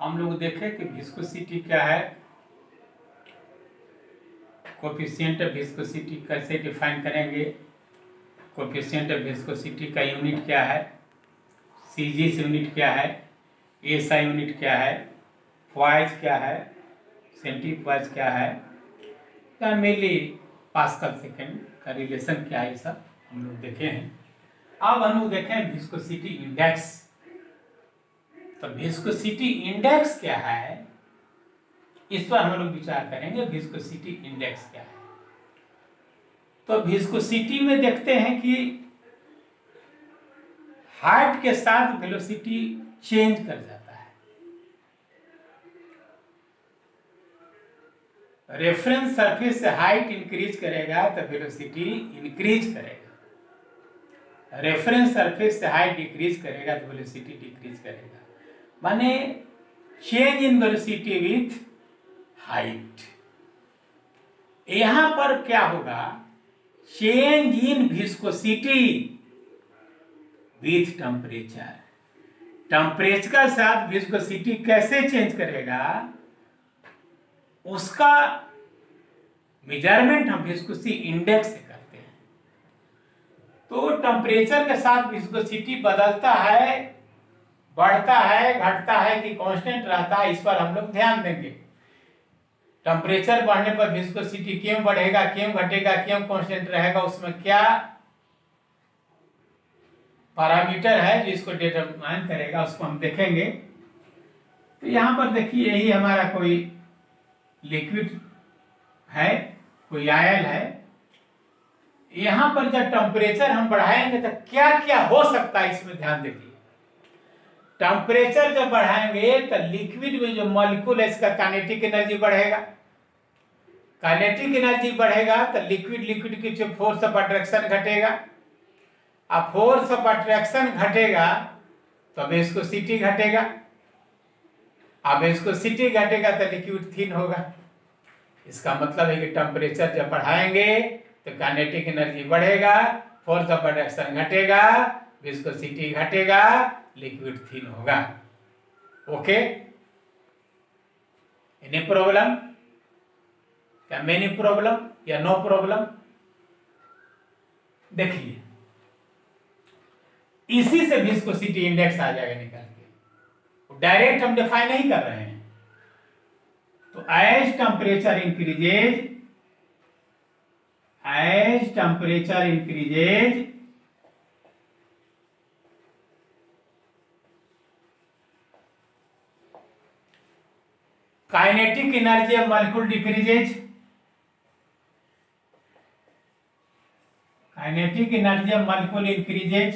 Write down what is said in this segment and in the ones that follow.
हम लोग देखें कि विस्कोसिटी क्या है, कोफिशिएंट ऑफ विस्कोसिटी कैसे डिफाइन करेंगे, कोफिशिएंट ऑफ विस्कोसिटी का यूनिट क्या है, सीजीएस यूनिट क्या है, एसआई यूनिट क्या है, क्वाइज क्या है, सेंटीक्वाइज क्या है, या मिली पास्कल सेकेंड का रिलेशन क्या है, ये सब हम लोग देखे हैं। अब हम लोग देखें विस्कोसिटी इंडेक्स। तो विस्कोसिटी इंडेक्स क्या है, इस पर हम लोग विचार करेंगे। विस्कोसिटी इंडेक्स क्या है? तो विस्कोसिटी में देखते हैं कि हाइट के साथ वेलोसिटी चेंज कर जाता है। रेफरेंस सरफेस से हाइट इंक्रीज करेगा तो वेलोसिटी इंक्रीज करेगा, रेफरेंस सरफेस से हाइट डिक्रीज करेगा तो वेलोसिटी डिक्रीज करेगा। माने change in velocity with height. यहां पर क्या होगा, change in viscosity with temperature. Temperature के साथ विस्कोसिटी कैसे चेंज करेगा, उसका मेजरमेंट हम विस्कोसिटी इंडेक्स से करते हैं। तो टेम्परेचर के साथ विस्कोसिटी बदलता है, बढ़ता है, घटता है कि कांस्टेंट रहता है, इस पर हम लोग ध्यान देंगे। टेम्परेचर बढ़ने पर विस्कोसिटी क्यों बढ़ेगा, क्यों घटेगा, क्यों कांस्टेंट रहेगा, उसमें क्या पैरामीटर है जो इसको डिटरमाइन करेगा, उसको हम देखेंगे। तो यहां पर देखिए, यही हमारा कोई लिक्विड है, कोई आयल है। यहां पर जब टेम्परेचर हम बढ़ाएंगे तो क्या क्या हो सकता है, इसमें ध्यान देखिए। टेम्परेचर जब बढ़ाएंगे तो लिक्विड में जो मॉलिक्यूल है इसका काइनेटिक एनर्जी बढ़ेगा। काइनेटिक एनर्जी बढ़ेगा तो लिक्विड की जो फोर्स ऑफ अट्रैक्शन घटेगा। अब फोर्स ऑफ अट्रैक्शन घटेगा तो विस्कोसिटी घटेगा। अब विस्कोसिटी घटेगा तो लिक्विड थिन होगा। इसका मतलब है कि टेम्परेचर जब बढ़ाएंगे तो काइनेटिक एनर्जी बढ़ेगा, फोर्स ऑफ अट्रैक्शन घटेगा, विस्कोसिटी घटेगा, लिक्विड थिन होगा। ओके, एनी प्रॉब्लम या मेनी प्रॉब्लम या नो प्रॉब्लम? देखिए, इसी से विस्कोसिटी इंडेक्स आ जाएगा निकल के। डायरेक्ट हम डिफाइन नहीं कर रहे हैं। तो as temperature increases kinetic energy of molecule decreases. Kinetic energy of molecule increases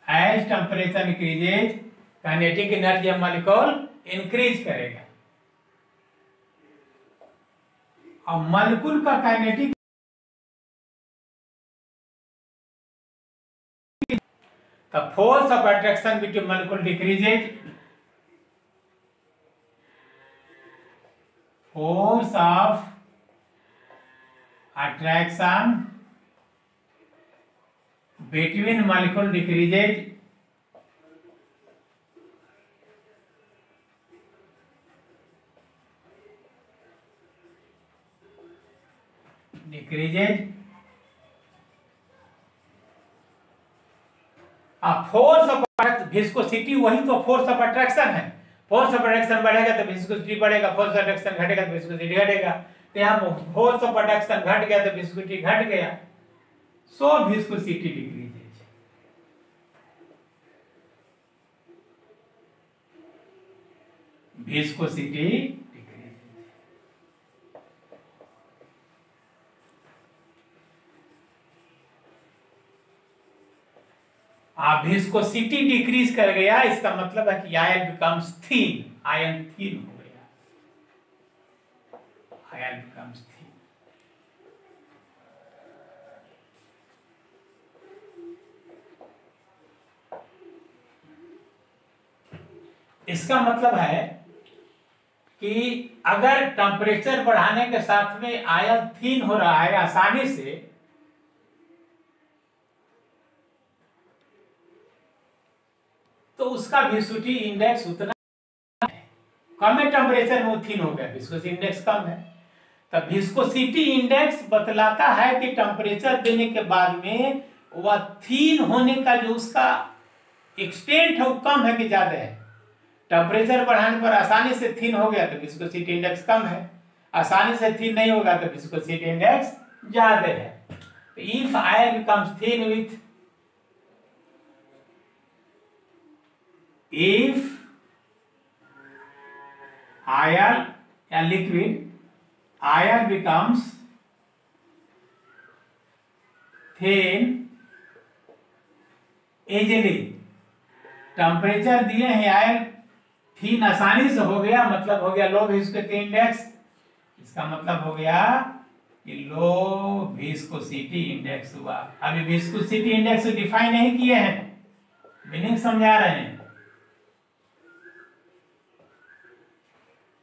as temperature increases. Kinetic energy of molecule increase करेगा और मॉलिक्यूल का kinetic, the force of attraction between molecule decreases, force of attraction between molecule decreases, force of viscosity, वही तो force of attraction है। Force of attraction बढ़ेगा तो viscosity बढ़ेगा, force of attraction घटेगा तो विस्कोसिटी घटेगा। तो यहाँ फोर्स ऑफ अट्रैक्शन घट गया तो विस्कोसिटी घट गया, so viscosity decreases. Viscosity decreases. Viscosity decrease कर गया, इसका मतलब है कि ion becomes thin, ion thin हो गया, आयन बिकम्स थिन। इसका मतलब है कि अगर टेम्परेचर बढ़ाने के साथ में आयन थिन हो रहा है आसानी से, तो उसका विस्कोसिटी इंडेक्स उतना है। कम है टेम्परेचर में वो थिन हो गया, विस्कोसिटी इंडेक्स कम है। तब विस्कोसिटी इंडेक्स बतलाता है कि टेम्परेचर देने के बाद में वह थिन होने का जो उसका एक्सटेंट है वो कम है कि ज्यादा है। टेम्परेचर बढ़ाने पर आसानी से थिन हो गया तो विस्कोसिटी इंडेक्स कम है, आसानी से थिन नहीं होगा तो विस्कोसिटी इंडेक्स ज्यादा है। तो if oil becomes thin with if oil या liquid oil becomes thin easily, temperature दिए हैं आयर थिन आसानी से हो गया, मतलब हो गया लो विस्कोसिटी इंडेक्स। इसका मतलब हो गया कि लो विस्कोसिटी इंडेक्स हुआ। अभी विस्कोसिटी इंडेक्स डिफाइन नहीं किए हैं, मीनिंग समझा रहे हैं।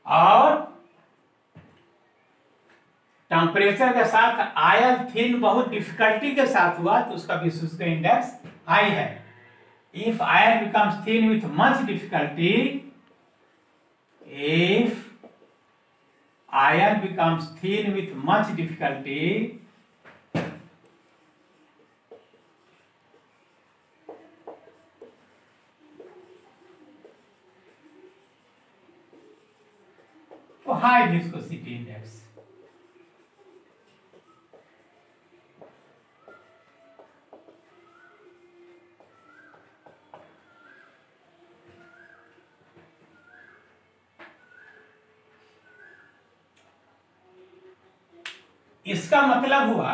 और टेम्परेचर के साथ आयल थिन बहुत डिफिकल्टी के साथ हुआ तो उसका विस्कोसिटी इंडेक्स हाई है। If oil becomes thin with much difficulty, if iron becomes thin with much difficulty, तो high viscosity index। इसका मतलब हुआ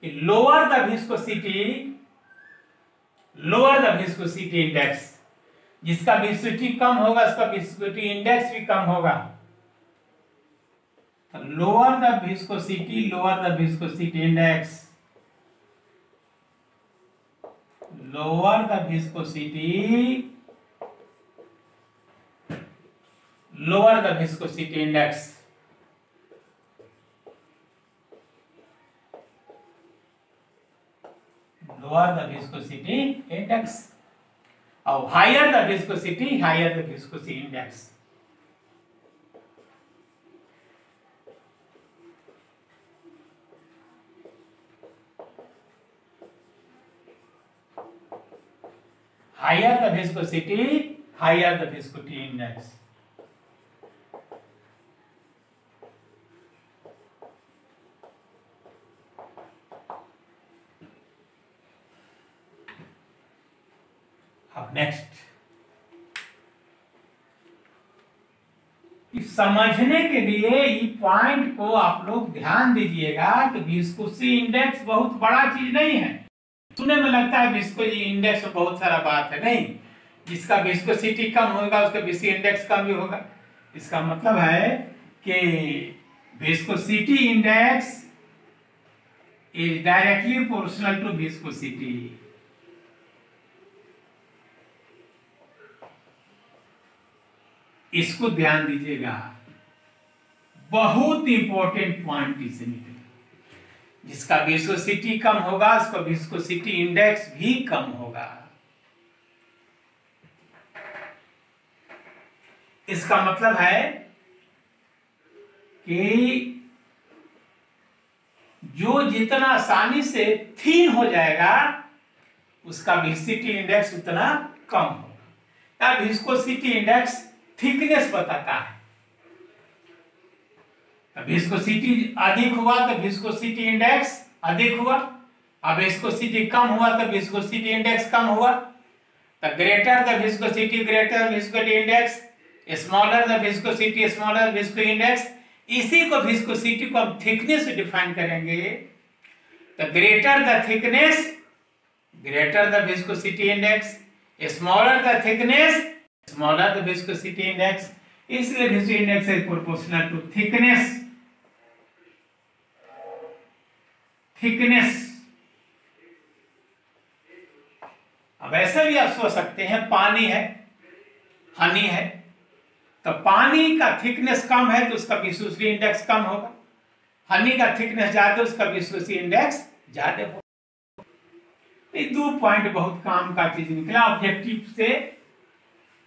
कि लोअर द विस्कोसिटी इंडेक्स, जिसका विस्कोसिटी कम होगा उसका विस्कोसिटी इंडेक्स भी कम होगा। तो lower the viscosity index, lower the viscosity index, lower the viscosity index, और higher the viscosity index। higher the viscosity index। अब नेक्स्ट, समझने के लिए ये पॉइंट को आप लोग ध्यान दीजिएगा कि विस्कोसिटी इंडेक्स बहुत बड़ा चीज नहीं है। सुनने में लगता है विस्कोसिटी इंडेक्स में बहुत सारा बात है, नहीं। जिसका विस्कोसिटी कम होगा उसका विस्कोसिटी इंडेक्स कम भी होगा। इसका मतलब है कि viscosity index is directly proportional to viscosity. इसको ध्यान दीजिएगा, बहुत इंपॉर्टेंट पॉइंट इसे निकले। जिसका विस्कोसिटी कम होगा उसका विस्कोसिटी इंडेक्स भी कम होगा। इसका मतलब है कि जो जितना आसानी से थिन हो जाएगा उसका विस्कोसिटी इंडेक्स उतना कम होगा। विस्कोसिटी इंडेक्स थिकनेस बताता है। विस्कोसिटी अधिक हुआ तो विस्कोसिटी इंडेक्स अधिक हुआ, अब विस्कोसिटी कम हुआ तो विस्कोसिटी इंडेक्स कम हुआ। तो greater the viscosity greater viscosity index, smaller the viscosity smaller viscosity index. इसी को विस्कोसिटी को हम थिकनेस से डिफाइन करेंगे। तो greater the thickness greater the viscosity index, smaller the thickness smaller the viscosity index, इसलिए viscosity index is proportional to thickness। अब ऐसे भी आप सोच सकते हैं, पानी है, हनी है, तो पानी का थिकनेस कम है तो उसका विस्कोसिटी इंडेक्स कम होगा। हनी का थिकनेस ज्यादा उसका विस्कोसिटी इंडेक्स ज्यादा होगा। ये 2 पॉइंट बहुत काम का चीज निकला ऑब्जेक्टिव से।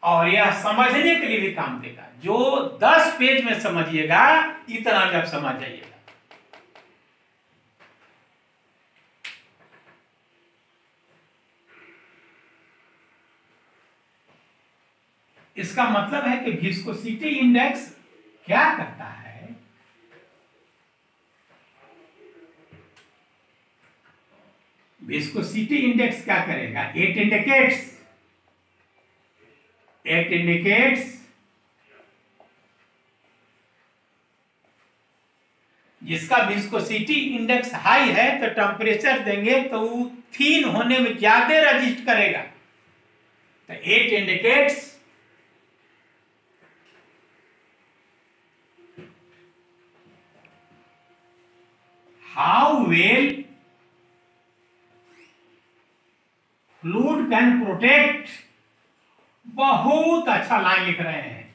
और यह समझने के लिए भी काम देगा। जो 10 पेज में समझिएगा इतना भी आप समझ जाइएगा। इसका मतलब है कि विस्कोसिटी इंडेक्स क्या करता है, विस्कोसिटी इंडेक्स क्या करेगा, इट इंडिकेट्स जिसका विस्कोसिटी इंडेक्स हाई है तो टेम्परेचर देंगे तो वो थीन होने में ज्यादा रजिस्ट करेगा। तो it indicates how well fluid can protect. बहुत अच्छा लाइन लिख रहे हैं,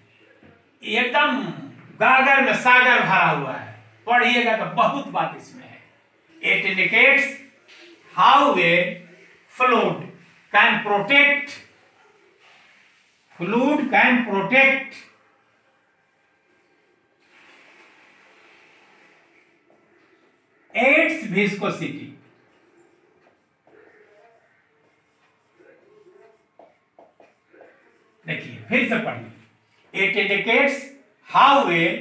एकदम गागर में सागर भरा हुआ है, पढ़िएगा तो बहुत बात इसमें है। It indicates how well fluid can protect, fluid can protect its viscosity. देखिए फिर से पढ़िए, it indicates how well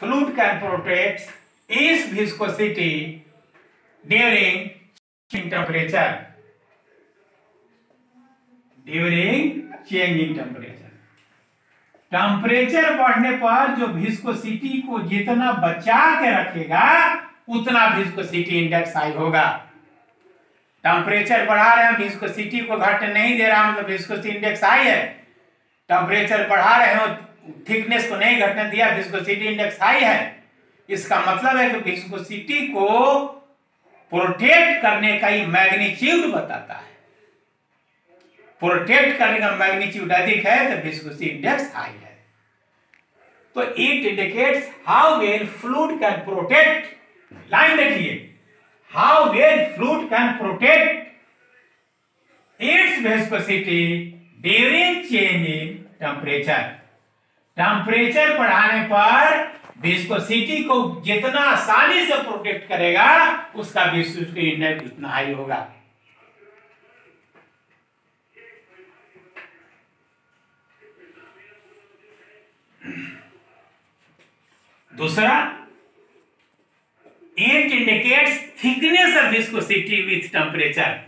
fluid can protect its viscosity during temperature, during change in temperature. Temperature बढ़ने पर जो विस्कोसिटी को जितना बचा के रखेगा उतना विस्कोसिटी इंडेक्स हाई होगा। टेम्परेचर बढ़ा रहे हैं, विस्कोसिटी को घटने नहीं दे रहा, मतलब विस्कोसिटी इंडेक्स हाई है। टेम्परेचर बढ़ा रहे हो, थिकनेस को नहीं घटने दिया, विस्कोसिटी इंडेक्स हाई है। इसका मतलब है कि विस्कोसिटी को प्रोटेक्ट करने का ही मैग्नीट्यूड बताता है। प्रोटेक्ट करने का मैग्नीट्यूड अधिक है तो विस्कोसिटी इंडेक्स हाई है। तो it indicates how well fluid can protect, line देखिए, how well fluid can protect its viscosity during change in temperature. Temperature बढ़ाने पर विस्कोसिटी को जितना आसानी से प्रोटेक्ट करेगा उसका विस्कोसिटी इंडेक्स उतना हाई होगा। दूसरा, it indicates thickness of viscosity with temperature.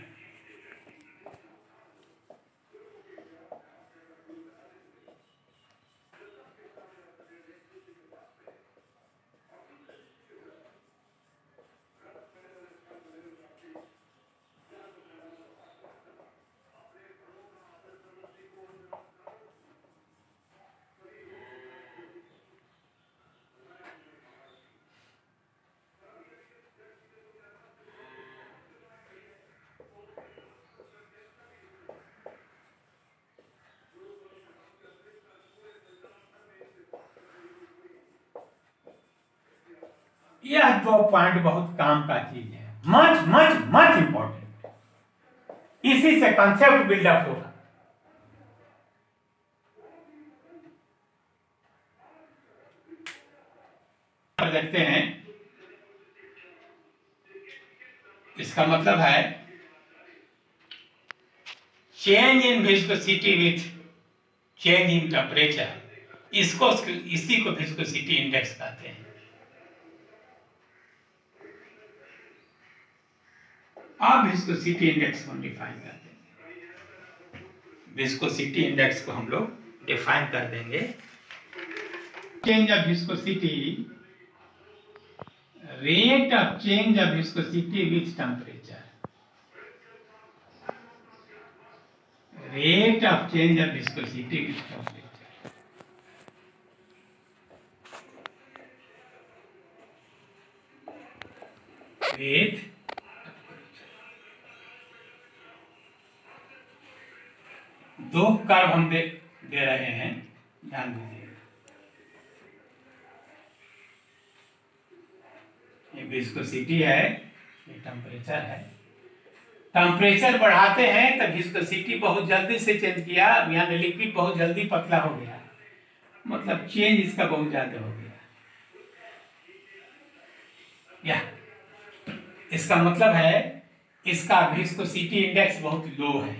यह 2 पॉइंट बहुत काम का चीज है, मच मच मच इंपॉर्टेंट। इसी से कंसेप्ट बिल्डअप होगा। देखते हैं, इसका मतलब है change in viscosity with change in temperature, इसी को विस्कोसिटी इंडेक्स कहते हैं। अब विस्कोसिटी इंडेक्स को डिफाइन कर देंगे। विस्कोसिटी इंडेक्स को हम लोग डिफाइन कर देंगे। Change of viscosity, rate of change of viscosity with temperature, rate of change of viscosity with temperature. With दो कर्व हम दे रहे हैं, ध्यान दीजिए। ये विस्कोसिटी है, ये टेम्परेचर है। टेम्परेचर बढ़ाते हैं तो विस्कोसिटी बहुत जल्दी से चेंज किया, यहाँ लिक्विड बहुत जल्दी पतला हो गया, मतलब चेंज इसका बहुत ज्यादा हो गया। या इसका मतलब है इसका विस्कोसिटी इंडेक्स बहुत लो है,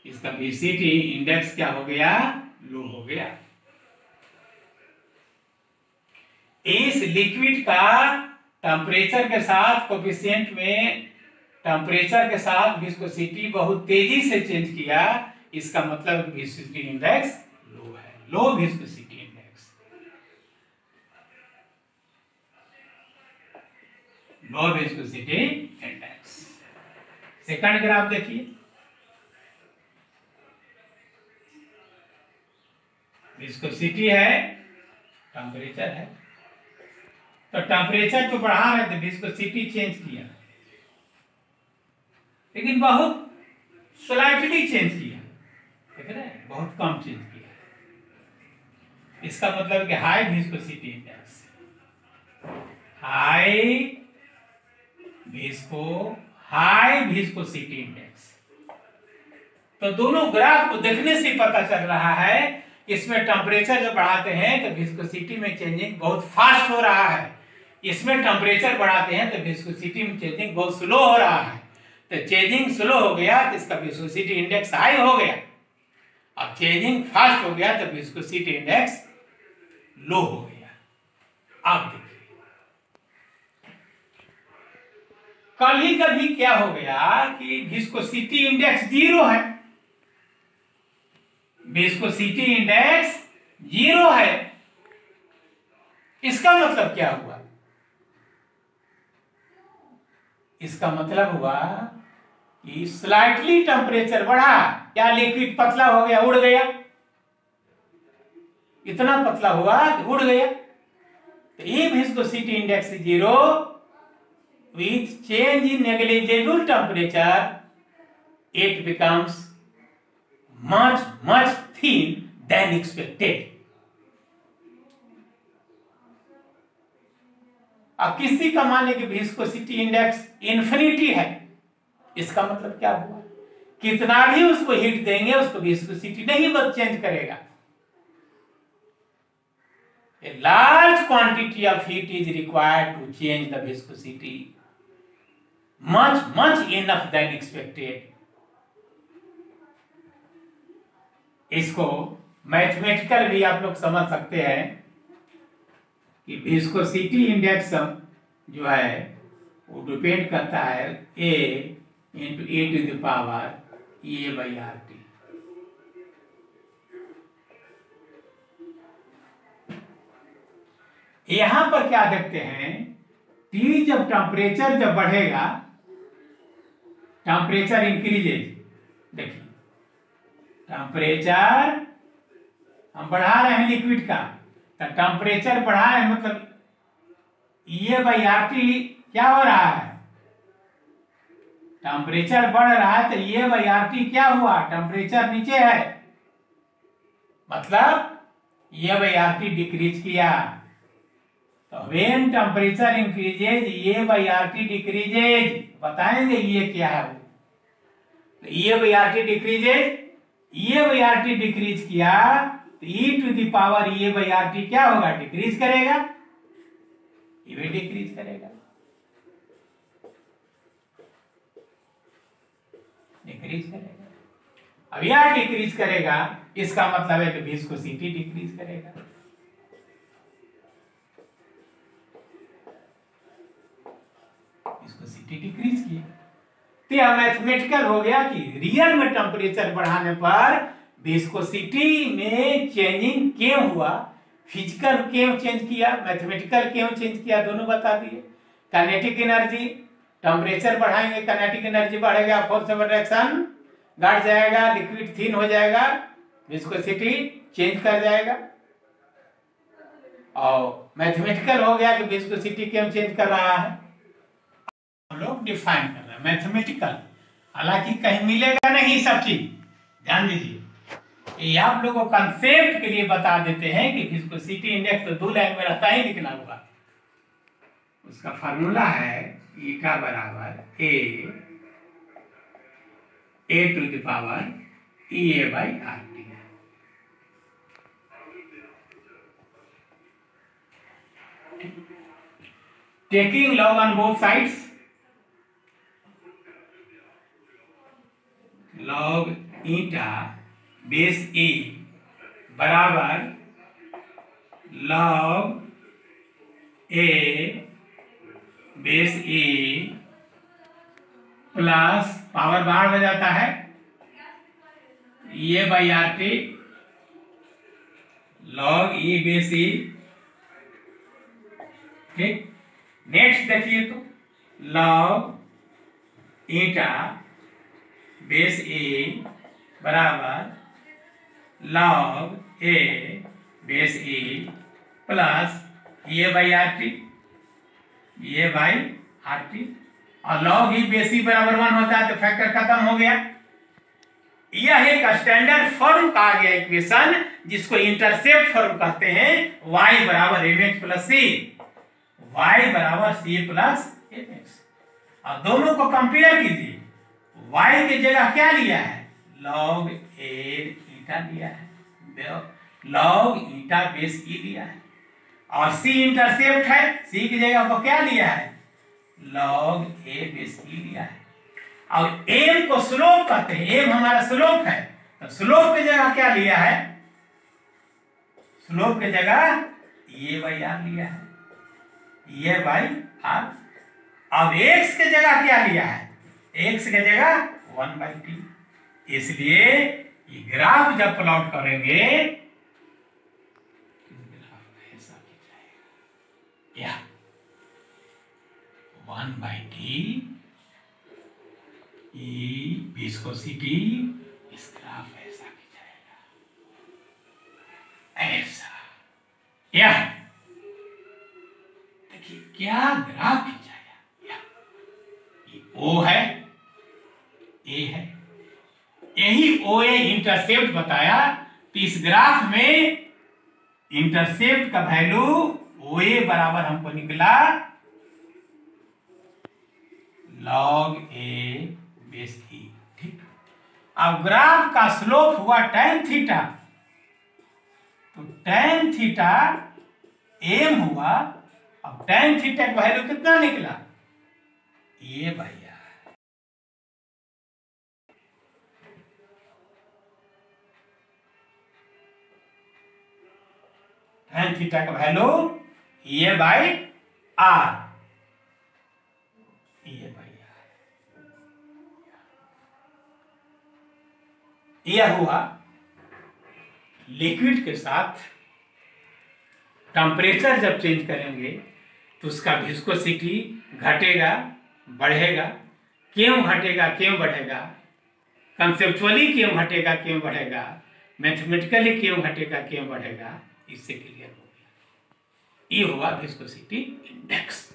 इसका विस्कोसिटी इंडेक्स क्या हो गया, लो हो गया। इस लिक्विड का टेम्परेचर के साथ कोफिशिएंट में टेम्परेचर के साथ विस्कोसिटी बहुत तेजी से चेंज किया, इसका मतलब विस्कोसिटी इंडेक्स लो है, low viscosity index, low viscosity index. Second graph देखिए, विस्कोसिटी है, टेम्परेचर है, तो टेम्परेचर तो बढ़ा रहे थे, विस्कोसिटी चेंज किया, लेकिन बहुत स्लाइटली चेंज किया, देख रहे हैं, बहुत कम चेंज किया। इसका मतलब कि high viscosity index, high viscosity index. तो दोनों ग्राफ को देखने से पता चल रहा है इसमें टेम्परेचर जब बढ़ाते हैं तो विस्कोसिटी में चेंजिंग बहुत फास्ट हो रहा है, इसमें टेम्परेचर बढ़ाते हैं तो विस्कोसिटी में चेंजिंग बहुत स्लो हो रहा है। तो चेंजिंग स्लो हो गया तो इसका विस्कोसिटी इंडेक्स हाई हो गया, अब चेंजिंग फास्ट हो गया तो विस्कोसिटी इंडेक्स लो हो गया। अब देखिए कभी क्या हो गया कि विस्कोसिटी इंडेक्स 0 है, विस्कोसिटी इंडेक्स 0 है, इसका मतलब क्या हुआ, इसका मतलब हुआ कि स्लाइटली टेम्परेचर बढ़ा, क्या लिक्विड पतला हो गया, उड़ गया, इतना पतला हुआ कि उड़ गया। तो ये viscosity index 0 with change in negligible temperature it becomes much thin than expected। अब किसी का माने कि विस्कोसिटी इंडेक्स इन्फिनिटी है, इसका मतलब क्या हुआ, कितना भी उसको हीट देंगे उसको विस्कोसिटी नहीं बस चेंज करेगा। A large quantity of heat is required to change the viscosity much enough than expected। इसको मैथमेटिकल भी आप लोग समझ सकते हैं कि विस्कोसिटी इंडेक्स जो है वो डिपेंड करता है A into A to the power A by RT। यहां पर क्या देखते हैं, T जब टेम्परेचर जब बढ़ेगा, टेम्परेचर इंक्रीजेज, देखिए टेम्परेचर हम बढ़ा रहे हैं लिक्विड का, तो टेम्परेचर बढ़ा है मतलब ये बाई आरटी क्या हो रहा है, टेम्परेचर बढ़ रहा है तो ये बाई आरटी क्या हुआ, टेम्परेचर नीचे है, मतलब ये बाई आरटी डिक्रीज किया। तो व्हेन टेम्परेचर इंक्रीजेज ये बाई आरटी डिक्रीजेज, बताएंगे ये क्या है वो, तो ये बाई आरटी डिक्रीजेज, ये बाई आरटी डिक्रीज किया तो ई टू द पावर ये बाई आरटी क्या होगा, डिक्रीज करेगा, ये भी डिक्रीज करेगा, डिक्रीज करेगा। अब यह डिक्रीज करेगा इसका मतलब है कि विस्कोसिटी डिक्रीज करेगा। विस्कोसिटी डिक्रीज किया तो यह मैथमेटिकल हो गया कि रियल में टेम्परेचर बढ़ाने पर विस्कोसिटी में चेंजिंग क्यों हुआ, फिजिकल क्यों चेंज किया, मैथमेटिकल क्यों चेंज किया, दोनों बता दिए। काइनेटिक एनर्जी, टेम्परेचर बढ़ाएंगे काइनेटिक एनर्जी बढ़ेगा, फोर्स ऑफ रिएक्शन घट जाएगा, लिक्विड थिन हो जाएगा, विस्कोसिटी चेंज कर जाएगा। और मैथमेटिकल हो गया कि विस्कोसिटी क्यों चेंज कर रहा है, हम लोग डिफाइन कर रहे हैं मैथमेटिकल, हालांकि कहीं मिलेगा नहीं सब चीज, ध्यान दीजिए। ये आप लोगों को कंसेप्ट के लिए बता देते हैं कि विस्कोसिटी इंडेक्स तो 2 लाइन में रहता ही लिखना होगा, उसका फार्मूला है ईटा बराबर A A to the power E A by R T. Taking log on both sides, log eta base E बराबर log A base E plus power बाहर हो जाता है ये by R T log E base E. ठीक, next देखिए तो log eta base E बराबर log A base E plus ये बाई आर टी, ये बाई आर टी, और लॉग ई बेस ई बराबर 1 होता है तो फैक्टर खत्म हो गया। यह एक स्टैंडर्ड फॉर्म का आ गया इक्वेशन जिसको इंटरसेप्ट फॉर्म कहते हैं, y बराबर mx प्लस सी, y बराबर सी प्लस mx। और दोनों को कंपेयर कीजिए, y की जगह क्या लिया है, लॉग ए ईटा लिया है, लॉग ईटा बेस ई लिया है, और c इंटरसेप्ट है, c की जगह को क्या लिया है, लॉग ए बेस ई लिया है। और m को स्लोप कहते हैं, m हमारा स्लोप है, तो स्लोप की जगह क्या लिया है, स्लोप की जगह ये बाई आर लिया है, ये बाई आर। अब x की जगह क्या लिया है, x की जगह 1 बाई टी। इसलिए ये ग्राफ जब प्लॉट करेंगे ऐसा या 1 बाई टी विस्कोसिटी, इस ग्राफ ऐसा भी जाएगा, ऐसा। या देखिए क्या ग्राफ खिंचाया, ये O है, ए है, यही ओ ए इंटरसेप्ट बताया। तो इस ग्राफ में इंटरसेप्ट का वैल्यू ओ ए बराबर हमको निकला लॉग ए बेस ई। ठीक, अब ग्राफ का स्लोप हुआ tan थीटा, तो tan थीटा एम हुआ। अब tan थीटा का वैल्यू कितना निकला, ये भैया tan थीटा का वैल्यू ये बाई आर, ये बाई यह हुआ। लिक्विड के साथ टेम्परेचर जब चेंज करेंगे तो उसका विस्कोसिटी घटेगा बढ़ेगा। क्यों घटेगा क्यों बढ़ेगा, कंसेप्चुअली क्यों घटेगा क्यों बढ़ेगा, मैथमेटिकली क्यों घटेगा क्यों बढ़ेगा, इससे क्लियर हो गया। ये हुआ विस्कोसिटी इंडेक्स।